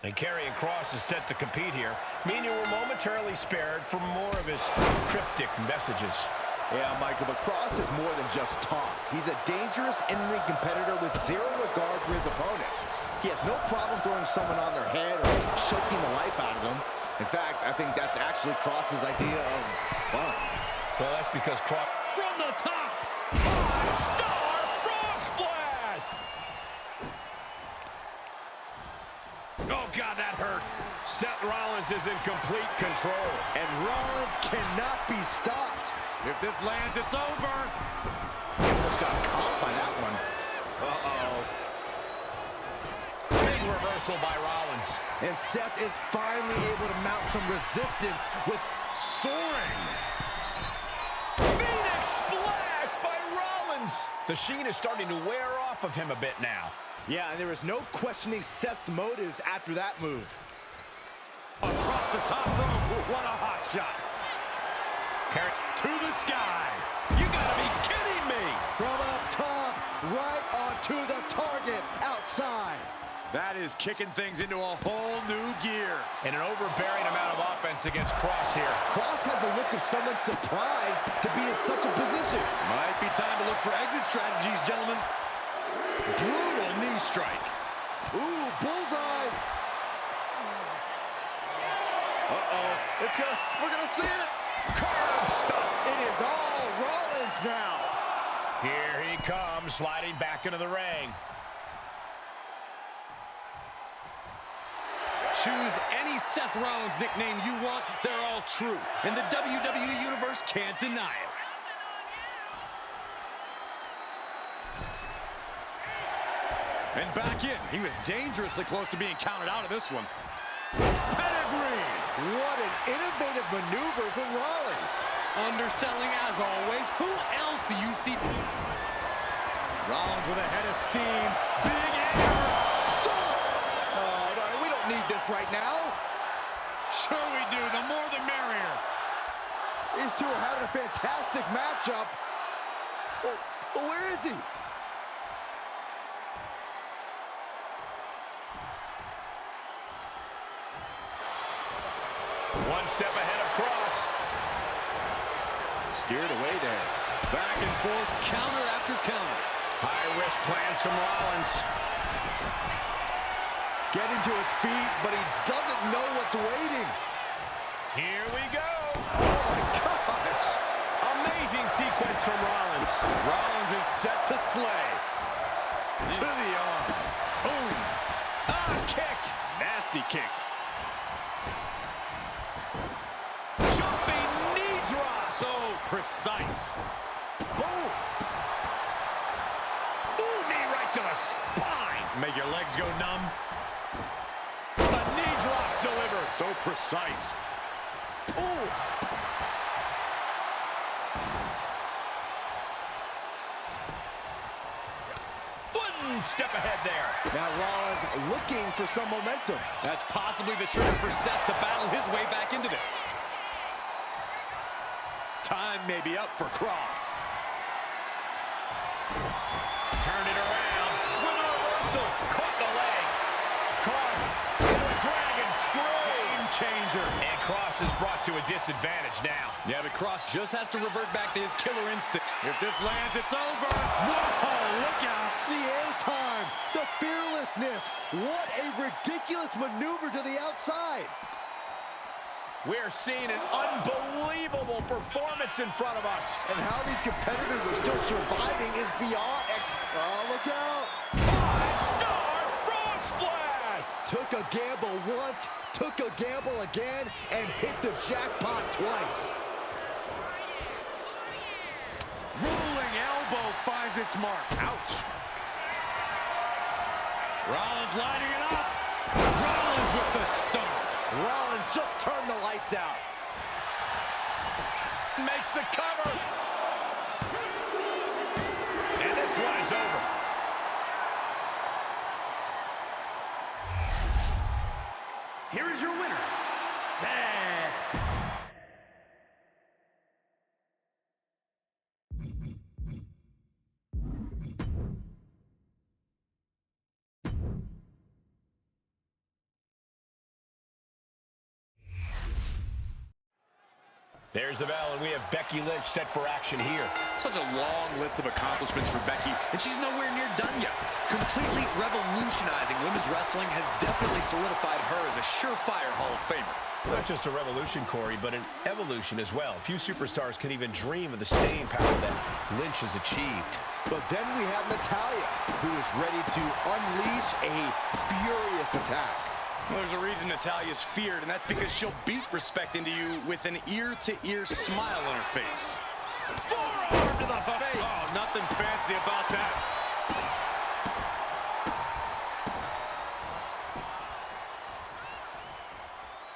And Karrion Kross is set to compete here, meaning we're momentarily spared from more of his cryptic messages. Yeah, Michael, but Kross is more than just talk. He's a dangerous in-ring competitor with zero regard for his opponents. He has no problem throwing someone on their head or choking the life out of them. In fact, I think that's actually Kross's idea of fun. Well, that's because Kross... From the top! 5-star frog splash! Oh, God, that hurt. Seth Rollins is in complete control. And Rollins cannot be stopped. If this lands, it's over. He almost got caught by that one. Uh-oh. Big reversal by Rollins. And Seth is finally able to mount some resistance with Soaring. Phoenix splash by Rollins. The sheen is starting to wear off of him a bit now. Yeah, and there is no questioning Seth's motives after that move. Across the top rope. What a hot shot. To the sky. You gotta be kidding me. From up top, right onto the target outside. That is kicking things into a whole new gear. And an overbearing amount of offense against Kross here. Kross has a look of someone surprised to be in such a position. Might be time to look for exit strategies, gentlemen. Brutal knee strike. Ooh, bullseye. Uh-oh. We're gonna see it. Curb stop. It is all Rollins now. Here he comes, sliding back into the ring. Choose any Seth Rollins nickname you want. They're all true. And the WWE Universe can't deny it. And back in. He was dangerously close to being counted out of this one. Pedigree. What an innovative maneuver from Rollins. Underselling as always. Who else do you see? Rollins with a head of steam. Big air. Stop. Oh, no, we don't need this right now. Sure we do. The more the merrier. These two are having a fantastic matchup. Well, where is he? One step ahead of Kross. Steered away there. Back and forth, counter after counter. High-risk plans from Rollins. Getting to his feet, but he doesn't know what's waiting. Here we go. Oh, my gosh. Amazing sequence from Rollins. Rollins is set to slay. To the arm. Boom. Ah, kick. Nasty kick. Jumping knee drop. So precise. Boom. Ooh, knee right to the spine. Make your legs go numb. A knee drop delivered. So precise. Oof. One step ahead there. Now Rollins looking for some momentum. That's possibly the trigger for Seth to battle his way back into this. Time may be up for Kross. Turned it around with a reversal. Caught the leg. Caught in a dragon screw. Game changer. And Kross is brought to a disadvantage now. Yeah, but Kross just has to revert back to his killer instinct. If this lands, it's over. Whoa, look out. The airtime, the fearlessness. What a ridiculous maneuver to the outside. We're seeing an unbelievable performance in front of us. And how these competitors are still surviving is beyond oh, look out. 5-star frog splash. Took a gamble once, took a gamble again, and hit the jackpot twice. Rolling elbow finds its mark. Ouch. Rollins lining it up. Rollins with the stomp. Rollins just turned the lights out. Makes the cover. And this one is over. Here is your winner, Seth There's the bell, and we have Becky Lynch set for action here. Such a long list of accomplishments for Becky, and she's nowhere near done yet. Completely revolutionizing women's wrestling has definitely solidified her as a surefire Hall of Famer. Not just a revolution, Corey, but an evolution as well. Few superstars can even dream of the staying power that Lynch has achieved. But then we have Natalya, who is ready to unleash a furious attack. There's a reason Natalya's feared, and that's because she'll beat respect into you with an ear-to-ear smile on her face. Forearm to the face! Oh, nothing fancy about that.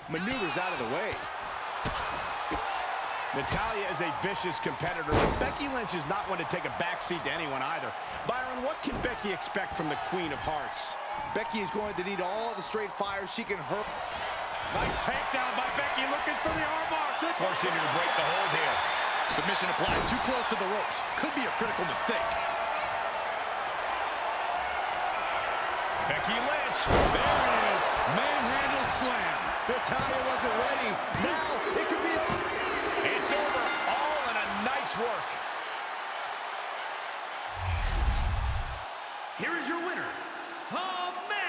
Maneuvers out of the way. Natalya is a vicious competitor. Becky Lynch is not one to take a backseat to anyone either. Byron, what can Becky expect from the Queen of Hearts? Becky is going to need all the straight fire she can hurt. Nice takedown by Becky, looking for the armbar. Forcing her to break the hold here. Submission applied too close to the ropes. Could be a critical mistake. Becky Lynch. There it is. Manhandle slam. Natalya wasn't ready. Now it could be over. It's over. All in a nice work. Here is your winner, the Man.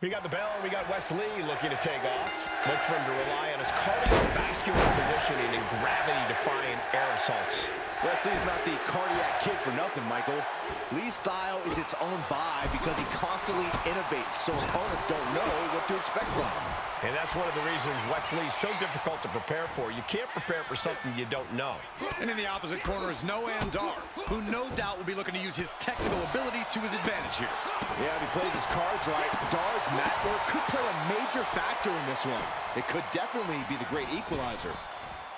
We got the bell, and we got Wes Lee looking to take off. Look for him to rely on his cardiovascular positioning and gravity-defying air assaults. Wesley's not the cardiac kid for nothing, Michael. Lee's style is its own vibe because he constantly innovates, so opponents don't know what to expect from him. And that's one of the reasons Wes Lee's so difficult to prepare for. You can't prepare for something you don't know. And in the opposite corner is Noam Dar, who no doubt will be looking to use his technical ability to his advantage here. Yeah, if he plays his cards right, Dar's mat work could play a major factor in this one. It could definitely be the great equalizer.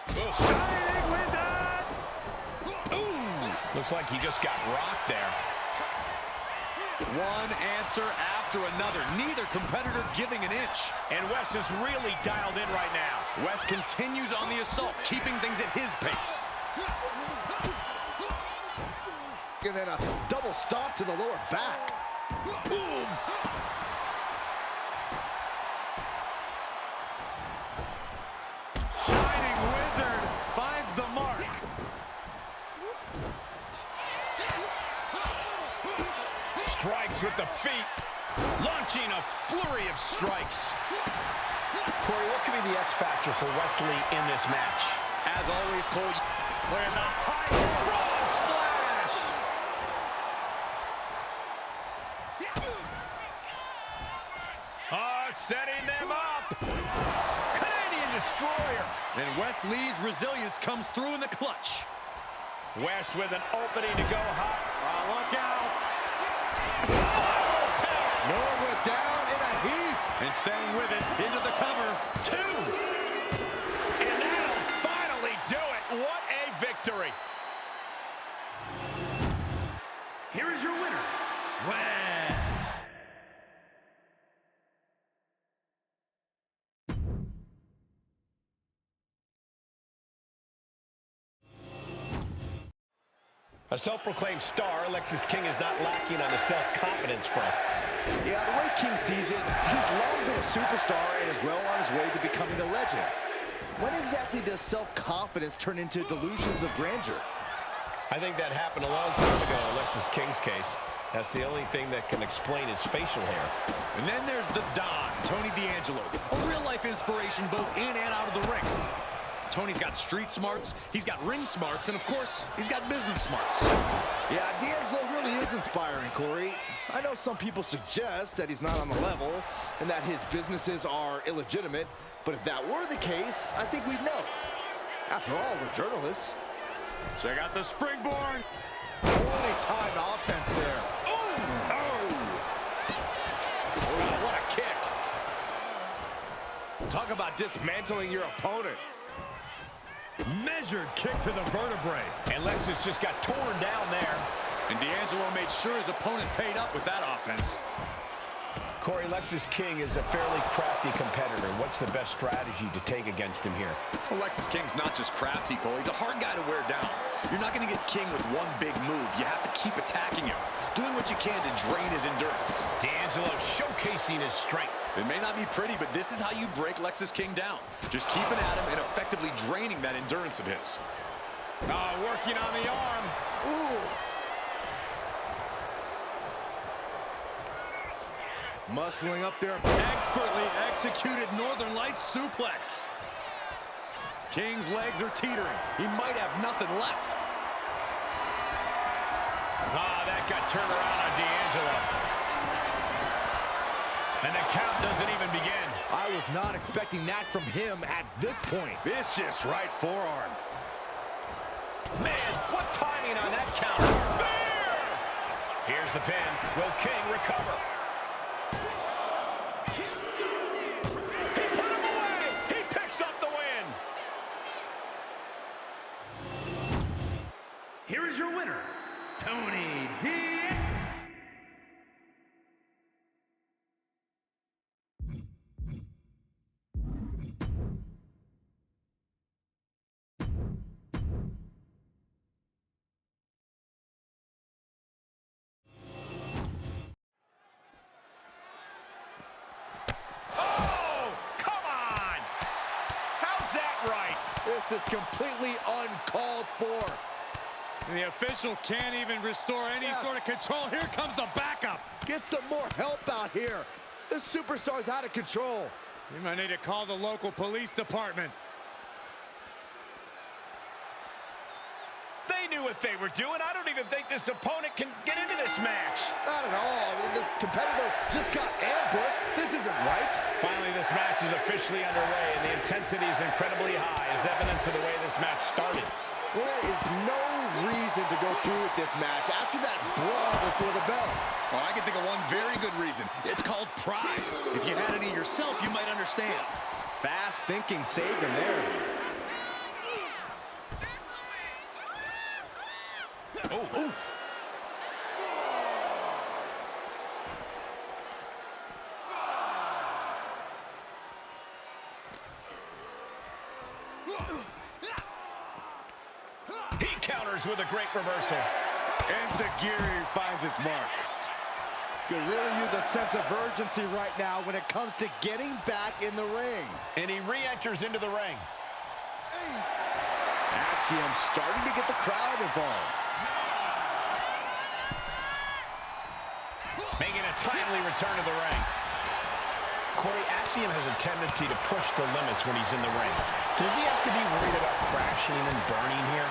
Shining Wizard! Ooh! Looks like he just got rocked there. One answer after another. Neither competitor giving an inch. And Wes is really dialed in right now. Wes continues on the assault, keeping things at his pace. And then a double stomp to the lower back. Boom! Shining Wizard finds the mark. Strikes with the feet, launching a flurry of strikes. Corey, what could be the X factor for Wes Lee in this match? As always, Cole, With a high frog splash! Oh, setting them up! Canadian Destroyer! and Wes Lee's resilience comes through in the clutch. Wes with an opening to go hot. Oh, look out! Noah went down in a heap. And staying with it into the cover. 2! And that'll finally do it. What a victory. Here is your winner, Wes. A self-proclaimed star, Alexis King is not lacking on the self-confidence front. Yeah, the way King sees it, he's long been a superstar and is well on his way to becoming a legend. When exactly does self-confidence turn into delusions of grandeur? I think that happened a long time ago in Alexis King's case. That's the only thing that can explain his facial hair. And then there's the Don, Tony D'Angelo, a real-life inspiration both in and out of the ring. Tony's got street smarts, he's got ring smarts, and of course, he's got business smarts. Yeah, D'Angelo really is inspiring, Corey. I know some people suggest that he's not on the level and that his businesses are illegitimate, but if that were the case, I think we'd know. After all, we're journalists. Check out the springboard. Holy timed offense there. Oh, what a kick. Talk about dismantling your opponent. Measured kick to the vertebrae. And Alexis just got torn down there. And D'Angelo made sure his opponent paid up with that offense. Corey, Lexus King is a fairly crafty competitor. What's the best strategy to take against him here? Well, Lexus King's not just crafty, Cole. He's a hard guy to wear down. You're not going to get King with one big move. You have to keep attacking him, doing what you can to drain his endurance. D'Angelo showcasing his strength. It may not be pretty, but this is how you break Lexus King down. Just keeping at him and effectively draining that endurance of his. Working on the arm. Ooh. Muscling up there. Expertly executed Northern Lights suplex. King's legs are teetering. He might have nothing left. That got turned around on D'Angelo. And the count doesn't even begin. I was not expecting that from him at this point. Vicious right forearm. Man, what timing on that counter. Spear! Here's the pin. Will King recover? He put him away. He picks up the win. Here is your winner, Tony D. Oh, come on. How's that right? This is completely uncalled for. The official can't even restore any sort of control. Here comes the backup. Get some more help out here. This superstar's out of control. You might need to call the local police department. They knew what they were doing. I don't even think this opponent can get into this match. Not at all. I mean, this competitor just got ambushed. This isn't right. Finally, this match is officially underway, and the intensity is incredibly high, as evidence of the way this match started. Well, there is no reason to go through with this match after that brawl before the bell. Well, I can think of one very good reason. It's called pride. If you had any yourself, you might understand. Fast thinking saved him there. Oh, oof. He counters with a great reversal. Enziguri finds its mark. Could really use a sense of urgency right now when it comes to getting back in the ring. And he re-enters into the ring. Axiom starting to get the crowd involved. Making a timely return to the ring. Corey, Axiom has a tendency to push the limits when he's in the ring. Does he have to be worried about crashing and burning here?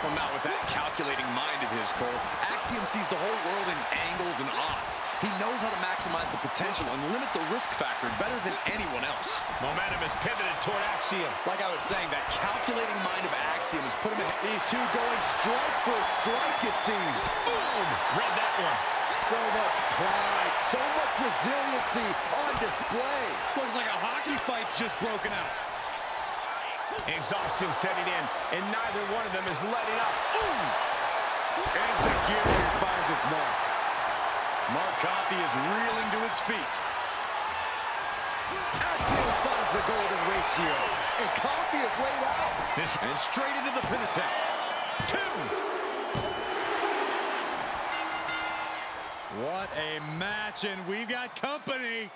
Well, not with that calculating mind of his, Cole. Axiom sees the whole world in angles and odds. He knows how to maximize the potential and limit the risk factor better than anyone else. Momentum is pivoted toward Axiom. Like I was saying, that calculating mind of Axiom has put him ahead. These two going strike for strike, it seems. Boom! Read that one. So much pride, so much resiliency on display. Looks like a hockey fight's just broken out. Exhaustion setting in, and neither one of them is letting up. Enziguri finds its mark. Mark Coffey is reeling to his feet. Axiom finds the golden ratio, and Coffey is laid out. And straight into the pin attempt. 2. What a match, and we've got company.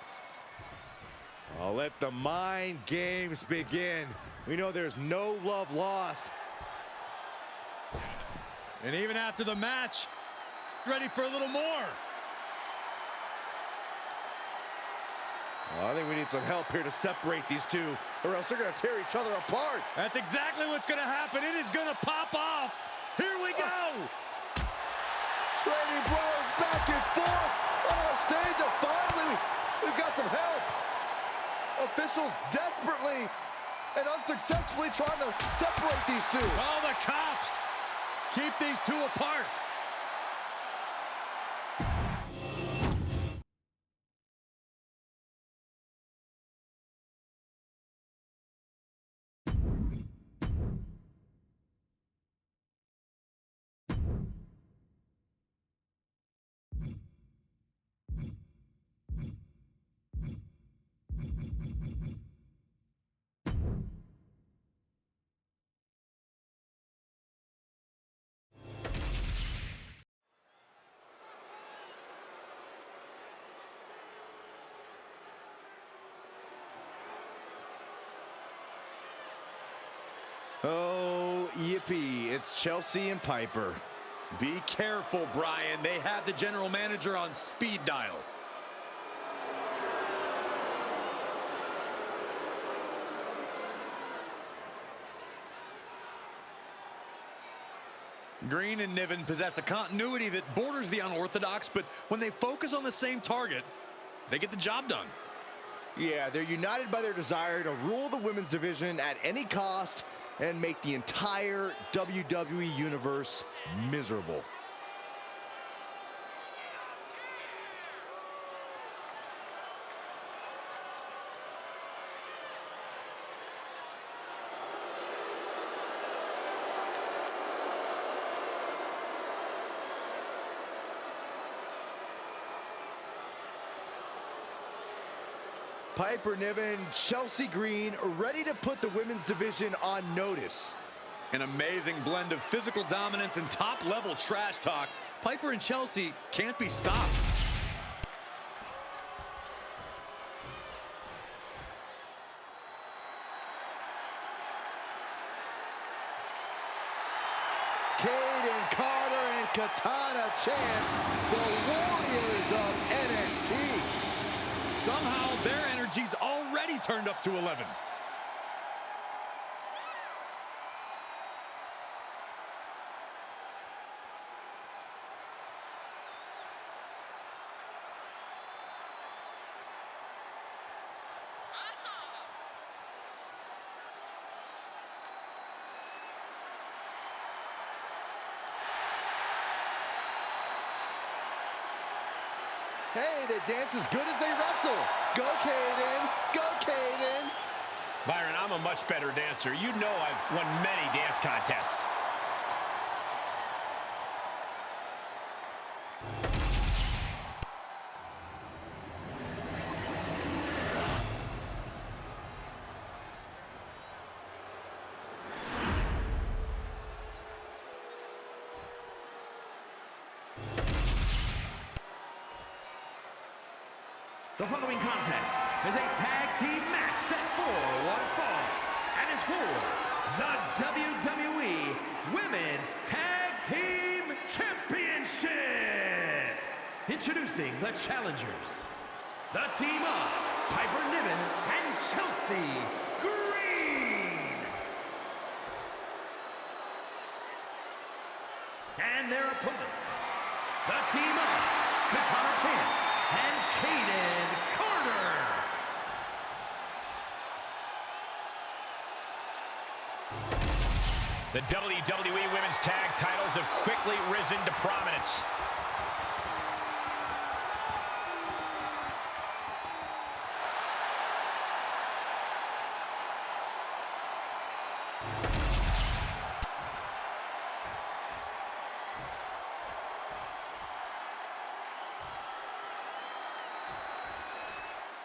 I'll let the mind games begin. We know there's no love lost. And even after the match, ready for a little more. Well, I think we need some help here to separate these two, or else they're going to tear each other apart. That's exactly what's going to happen. It is going to pop off. Here we go. Trading blows back and forth on our stage, and finally, we've got some help. Officials desperately and unsuccessfully trying to separate these two. Oh, the cops. Keep these two apart. Oh, yippee. It's Chelsea and Piper. Be careful, Brian. They have the general manager on speed dial. Green and Niven possess a continuity that borders the unorthodox, but when they focus on the same target, they get the job done. Yeah, they're united by their desire to rule the women's division at any cost and make the entire WWE Universe miserable. Piper Niven, Chelsea Green, ready to put the women's division on notice. An amazing blend of physical dominance and top-level trash talk. Piper and Chelsea can't be stopped. Kaden Carter and Katana Chance, the Warriors of NXT. Somehow their energy's already turned up to 11. Hey, they dance as good as they wrestle. Go, Kaden. Go, Kaden. Byron, I'm a much better dancer. You know I've won many dance contests. The following contest is a tag team match set for one fall and is for the WWE Women's Tag Team Championship. Introducing the challengers, the team of Piper Niven and Chelsea Green. And their opponents, the team of Katana Chance and Kaden Carter. The WWE Women's Tag titles have quickly risen to prominence.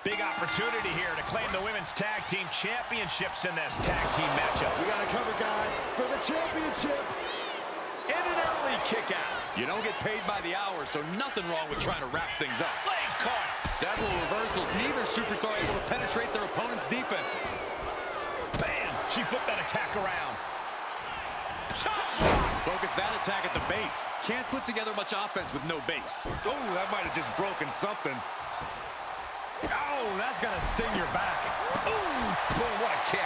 Big opportunity here to claim the Women's Tag Team Championships in this tag team matchup. We got to cover, guys, for the championship. And an early kick out. You don't get paid by the hour, so nothing wrong with trying to wrap things up. Legs caught. Several reversals, neither superstar able to penetrate their opponent's defenses. Bam! She flipped that attack around. Chop! Focus that attack at the base. Can't put together much offense with no base. Oh, that might have just broken something. Oh, that's gonna sting your back. Ooh! Boy, what a kick.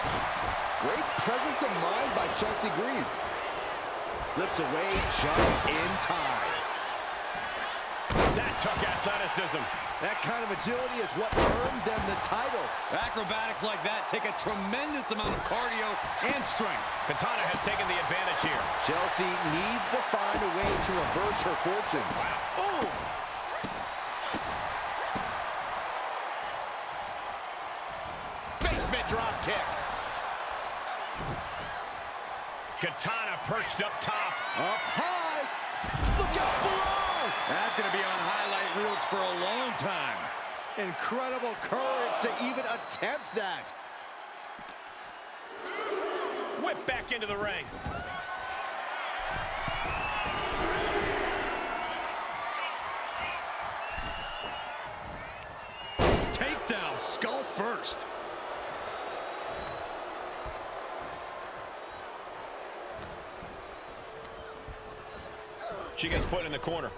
Great presence of mind by Chelsea Green. Slips away just in time. That took athleticism. That kind of agility is what earned them the title. Acrobatics like that take a tremendous amount of cardio and strength. Katana has taken the advantage here. Chelsea needs to find a way to reverse her fortunes. Wow. Oh! Basement drop kick. Katana perched up top. Up high! Look out below! That's gonna be on highlight reels for a long time. Incredible courage to even attempt that. Whip back into the ring. Takedown, skull first. She gets put in the corner.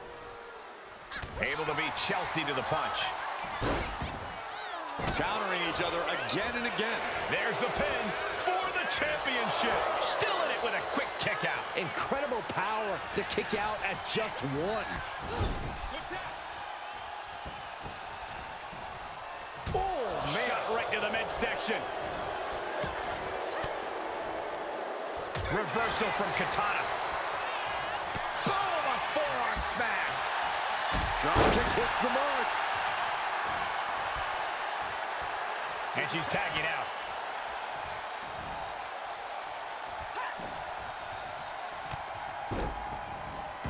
Able to beat Chelsea to the punch. Countering each other again and again. There's the pin for the championship. Still in it with a quick kick out. Incredible power to kick out at just one. Oh, man. Shot right to the midsection. Reversal from Katana. Boom, a forearm smack. Drop kick hits the mark. And she's tagging out.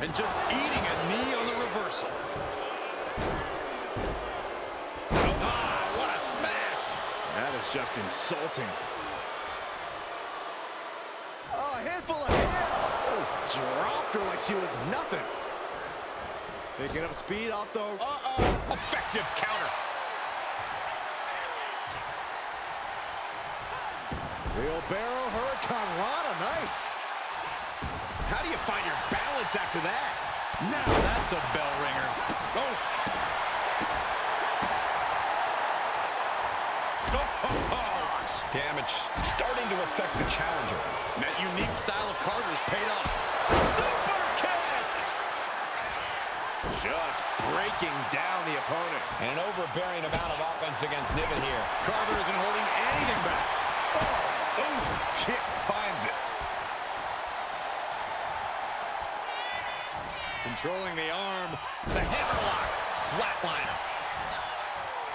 And just eating a knee on the reversal. Ah, what a smash. That is just insulting. Oh, a handful of hair. Just dropped her like she was nothing. Picking up speed off the... Effective counter. Wheelbarrow Hurricane Rana, nice. How do you find your balance after that? Now that's a bell ringer. Oh. Damage starting to affect the challenger. And that unique style of Carter's paid off. Super kick! Just breaking down the opponent. And an overbearing amount of offense against Niven here. Carter isn't holding anything back. Oh, kick finds it. Controlling the arm. The hammerlock. Flatliner.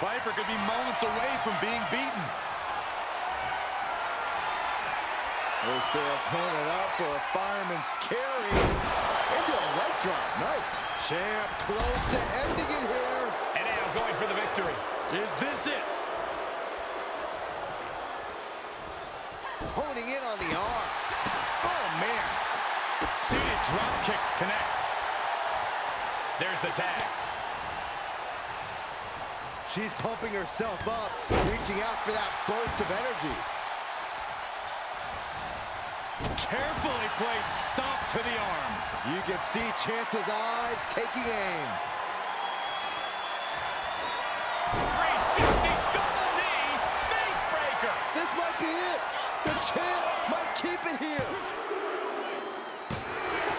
Viper could be moments away from being beaten. There's their opponent up for a fireman's carry. Into a leg drop. Nice. Champ close to ending it here. And now going for the victory. Is this it? Honing in on the arm. Oh, man. Seated drop kick connects. There's the tag. She's pumping herself up, reaching out for that burst of energy. Carefully placed stomp to the arm. You can see Chance's eyes taking aim. 360 double knee face breaker. This might be it. The champ might keep it here.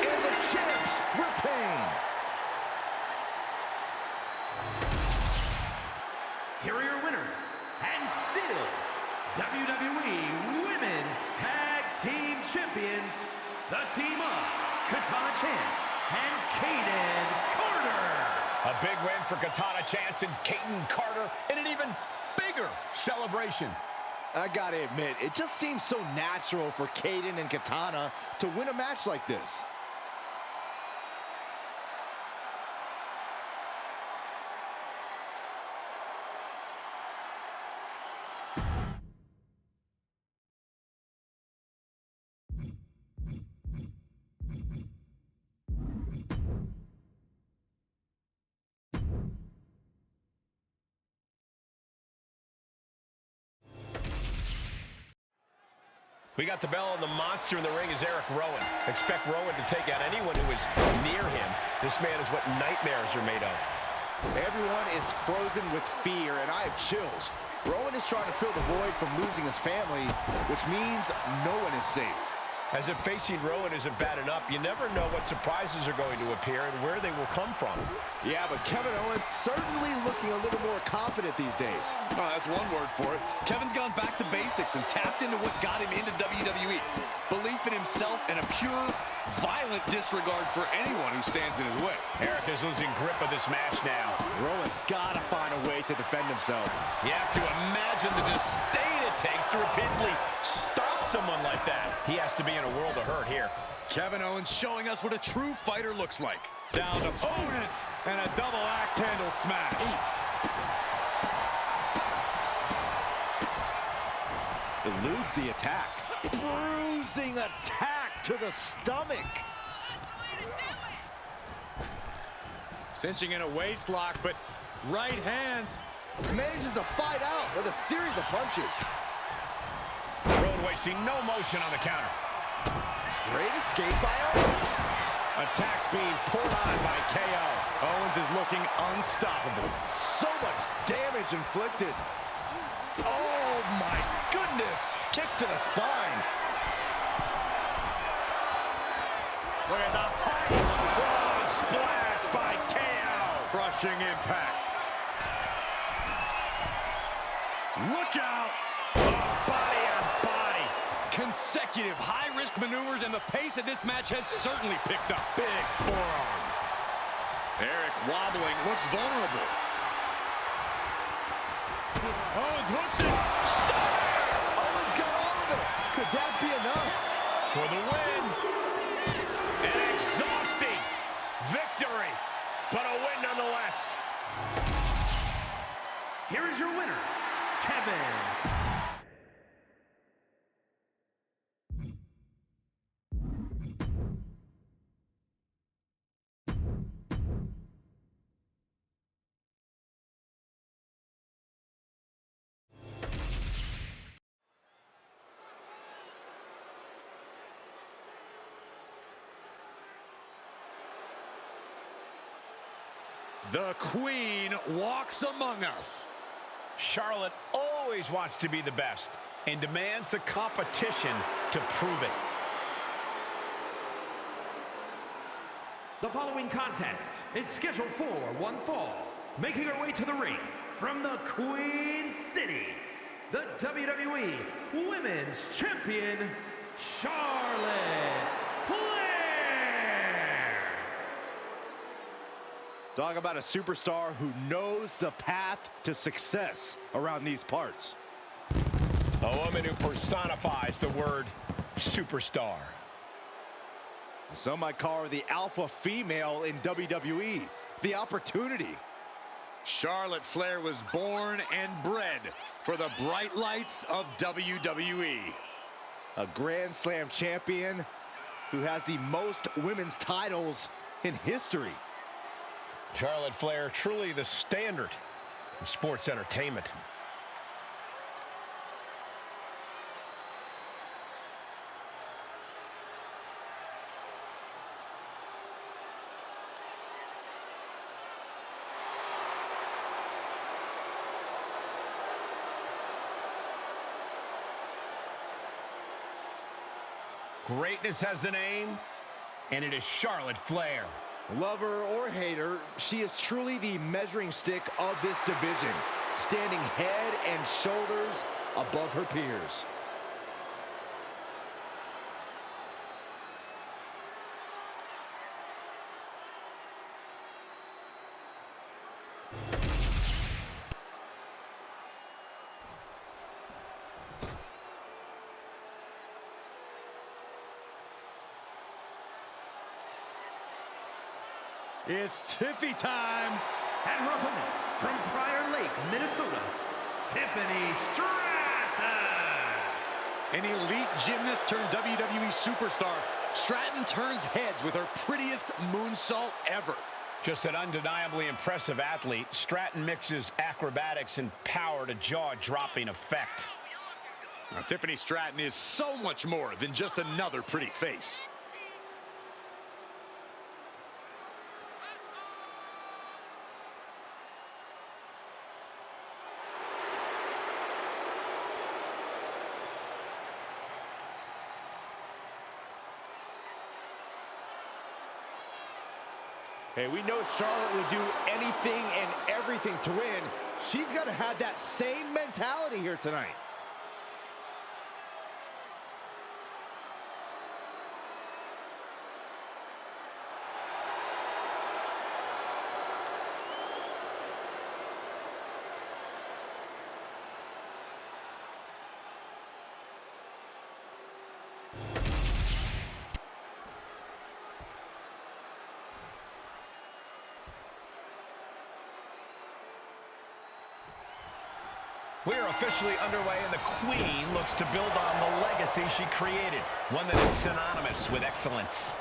And the champs retain. Here are your winners, and still WWE Women's Tag Team Champions, the team of Katana Chance and Kaden Carter. A big win for Katana Chance and Kaden Carter in an even bigger celebration. I gotta admit, it just seems so natural for Kaden and Katana to win a match like this. We got the bell, and the monster in the ring is Eric Rowan. Expect Rowan to take out anyone who is near him. This man is what nightmares are made of. Everyone is frozen with fear, and I have chills. Rowan is trying to fill the void from losing his family, which means no one is safe. As if facing Rowan isn't bad enough, you never know what surprises are going to appear and where they will come from. Yeah, but Kevin Owens certainly looking a little more confident these days. Oh, that's one word for it. Kevin's gone back to basics and tapped into what got him into WWE. Belief in himself and a pure, violent disregard for anyone who stands in his way. Eric is losing grip of this match now. Rowan's got to find a way to defend himself. You have to imagine the disdain it takes to repeatedly stop someone like that. He has to be in a world of hurt here. Kevin Owens showing us what a true fighter looks like. Down to opponent and a double axe handle smash. Eludes the attack. Bruising attack to the stomach. Cinching in a waist lock, but right hands. Manages to fight out with a series of punches. Rowan wasting no motion on the counter. Great escape by Owens. Attacks being poured on by KO. Owens is looking unstoppable. So much damage inflicted. Oh, my goodness. Kick to the spine. Look at the height. Frog splash by KO. Crushing impact. Look out. Oh, body on body. Consecutive high-risk maneuvers, and the pace of this match has certainly picked up. Big forearm. Eric wobbling, looks vulnerable. Owens hooks it. Stunner! Owens got all of it. Could that be enough? For the win. An exhausting victory, but a win nonetheless. Here is your winner, Kevin. The Queen walks among us. Charlotte always wants to be the best and demands the competition to prove it. The following contest is scheduled for one fall. Making her way to the ring from the Queen City, the WWE Women's Champion, Charlotte Flair. Talk about a superstar who knows the path to success around these parts. A woman who personifies the word superstar. Some might call her the alpha female in WWE. The opportunity. Charlotte Flair was born and bred for the bright lights of WWE. A Grand Slam champion who has the most women's titles in history. Charlotte Flair, truly the standard in sports entertainment. Greatness has a name, and it is Charlotte Flair. Lover or hater, she is truly the measuring stick of this division, standing head and shoulders above her peers. It's Tiffy time. And her opponent from Prior Lake, Minnesota, Tiffany Stratton. An elite gymnast turned WWE superstar, Stratton turns heads with her prettiest moonsault ever. Just an undeniably impressive athlete, Stratton mixes acrobatics and power to jaw-dropping effect. Now, Tiffany Stratton is so much more than just another pretty face. Hey, we know Charlotte will do anything and everything to win. She's got to have that same mentality here tonight. We're officially underway, and the Queen looks to build on the legacy she created, one that is synonymous with excellence.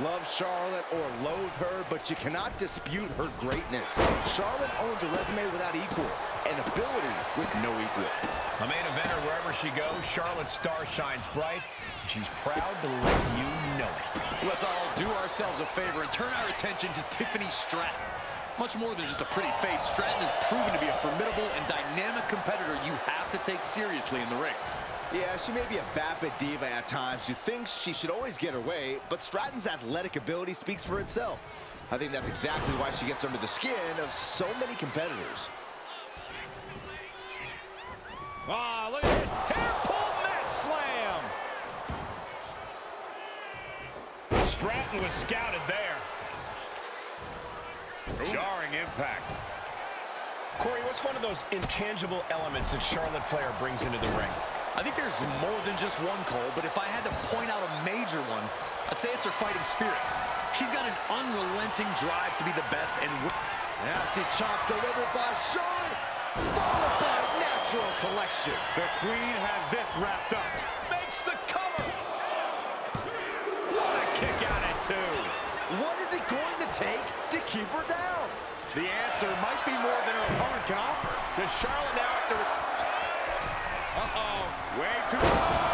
Love Charlotte or loathe her, but you cannot dispute her greatness. Charlotte owns a resume without equal, and ability with no equal. A main eventer, wherever she goes, Charlotte's star shines bright. She's proud to let you know it. Let's all do ourselves a favor and turn our attention to Tiffany Stratton. Much more than just a pretty face, Stratton has proven to be a formidable and dynamic competitor you have to take seriously in the ring. Yeah, she may be a vapid diva at times who thinks she should always get her way, but Stratton's athletic ability speaks for itself. I think that's exactly why she gets under the skin of so many competitors. Ah, look at this. Hair pull mat slam. Stratton was scouted there. Jarring impact. Corey, what's one of those intangible elements that Charlotte Flair brings into the ring? I think there's more than just one, Cole, but if I had to point out a major one, I'd say it's her fighting spirit. She's got an unrelenting drive to be the best and Nasty chop delivered by Charlotte, followed by natural selection. The Queen has this wrapped up. Makes the cover. What a kick out at two. What is it going to take to keep her down? The answer might be more than her opponent can offer. Does Charlotte now have to... Uh-oh. Way too...